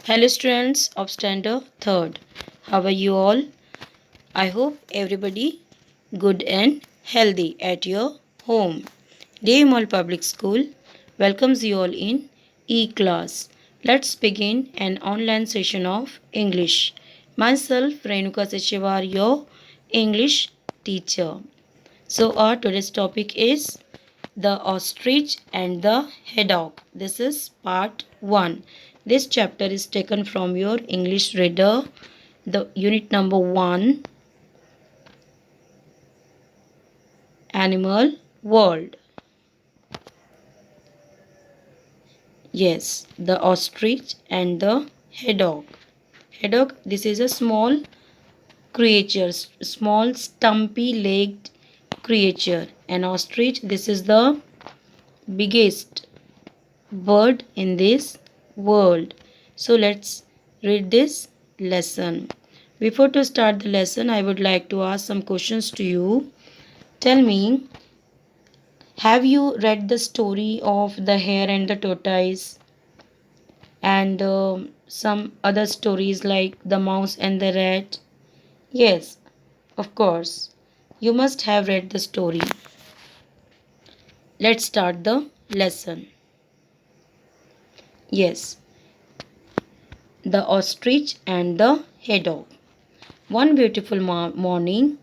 Hello students of standard 3rd. How are you all? I hope everybody good and healthy at your home. Mall Public School welcomes you all in e-class. Let's begin an online session of English. Myself Renuka Sachewar, your English teacher. So our today's topic is the ostrich and the hedgehog. This is part 1. This chapter is taken from your English reader, the unit number 1, Animal World. Yes, the ostrich and the hedgehog. Hedgehog, this is a small creature, small stumpy legged creature. An ostrich, this is the biggest bird in this world. So let's read this lesson. Before to start the lesson, I would like to ask some questions to you. Tell me, have you read the story of the hare and the tortoise and some other stories like the mouse and the rat? Yes, of course. You must have read the story. Let's start the lesson. Yes, the ostrich and the hedgehog. One beautiful morning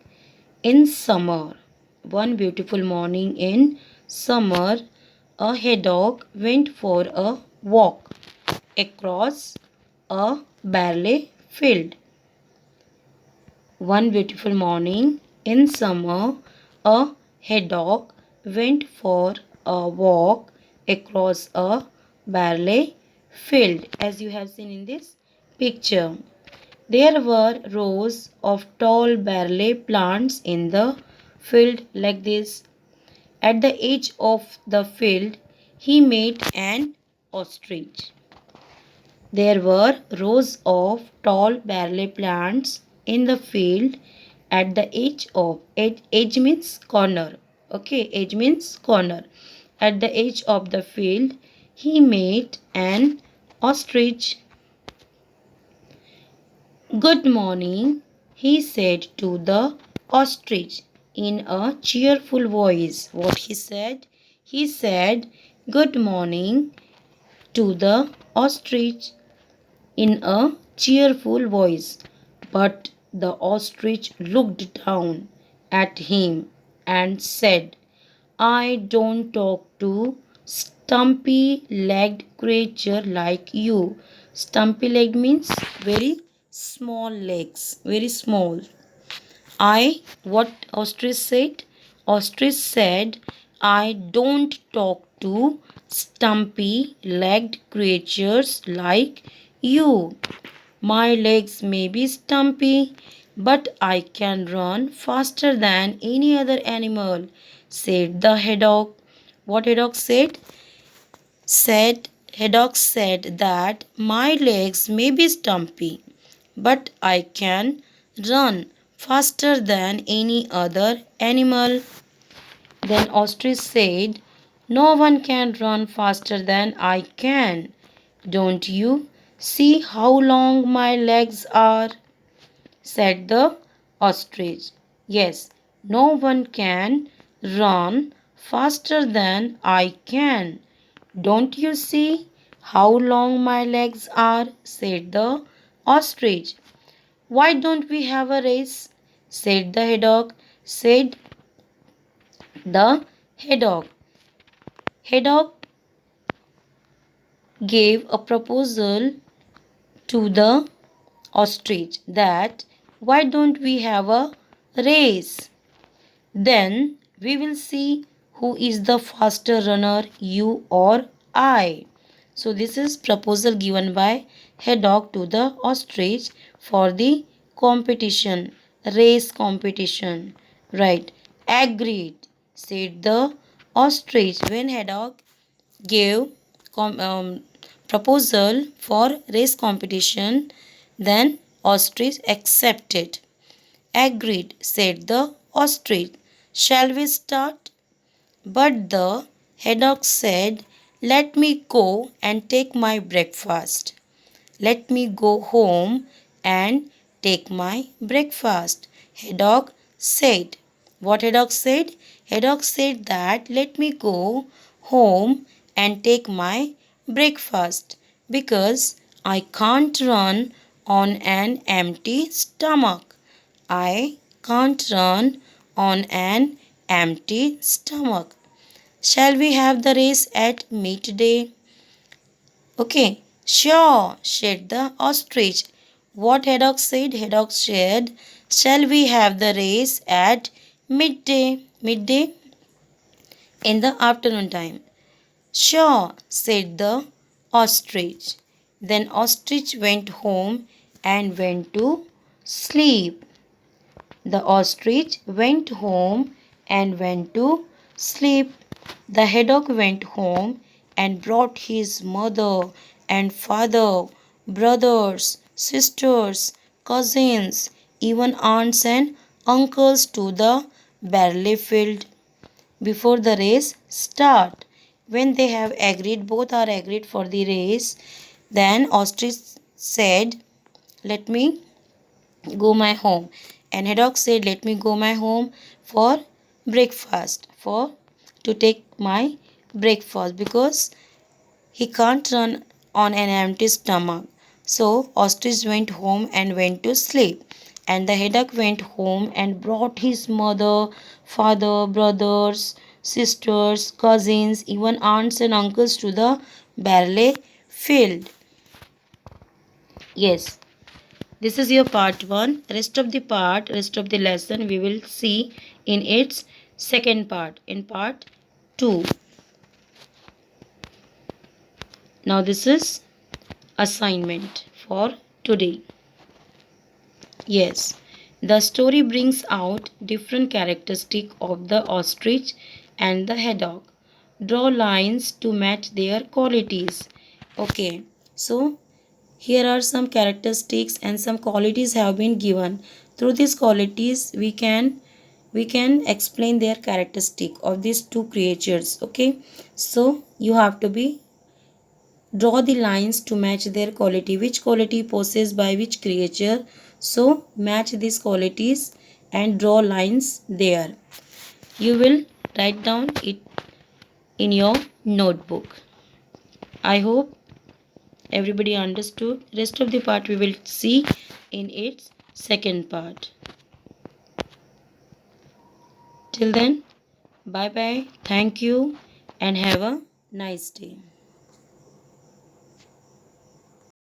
in summer. One beautiful morning in summer, a hedgehog went for a walk across a barley field. One beautiful morning in summer, a hedgehog went for a walk across a barley field, as you have seen in this picture. There were rows of tall barley plants in the field like this. At the edge of the field, he met an ostrich. There were rows of tall barley plants in the field at the edge means corner. Okay, edge means corner. At the edge of the field, he met an ostrich. Good morning, he said to the ostrich in a cheerful voice. What he said? He said, Good morning to the ostrich in a cheerful voice. But the ostrich looked down at him and said, I don't talk to stumpy legged creature like you. Stumpy leg means very small legs, very small. What ostrich said? Ostrich said, I don't talk to stumpy legged creatures like you. My legs may be stumpy, but I can run faster than any other animal, said the hedgehog. What hedgehog said? Hedgehog said that my legs may be stumpy, but I can run faster than any other animal. Then ostrich said, No one can run faster than I can. Don't you see how long my legs are? Said the ostrich. Yes, no one can run faster than I can. Don't you see how long my legs are? Said the ostrich. Why don't we have a race? Said the hedgehog. Said the hedgehog. Hedgehog gave a proposal to the ostrich that why don't we have a race? Then we will see who is the faster runner, you or I. So this is proposal given by hedgehog to the ostrich for the competition, race competition. Right. Agreed, said the ostrich when hedgehog gave proposal for race competition. Then ostrich accepted. Agreed, said the ostrich. Shall we start? But the hedgehog said, Let me go and take my breakfast. let me go home and take my breakfast. Hedog said. What Hedog said? Hedog said that let me go home and take my breakfast because I can't run on an empty stomach. I can't run on an empty stomach. Shall we have the race at midday? Okay, sure, said the ostrich. What Haddock said? Haddock said, shall we have the race at midday? Midday in the afternoon time. Sure, said the ostrich. Then ostrich went home and went to sleep. The ostrich went home and went to sleep. The hedgehog went home and brought his mother and father, brothers, sisters, cousins, even aunts and uncles to the barley field before the race start. When they have agreed, both are agreed for the race, then ostrich said, let me go my home. And Haddock said, let me go my home for breakfast, for to take my breakfast because he can't run on an empty stomach. So ostrich went home and went to sleep. And the Haddock went home and brought his mother, father, brothers, sisters, cousins, even aunts and uncles to the barley field. Yes, this is your part 1. Rest of the lesson we will see in its second part, in part 2. Now this is assignment for today. Yes, the story brings out different characteristics of the ostrich and the hedgehog. Draw lines to match their qualities. Okay, so here are some characteristics and some qualities have been given. Through these qualities we can explain their characteristic of these two creatures. Okay, so you have to be draw the lines to match their quality, which quality possessed by which creature. So match these qualities and draw lines there. You will write down it in your notebook. I hope everybody understood. Rest of the part we will see in its second part. Till then, bye bye, thank you, and have a nice day.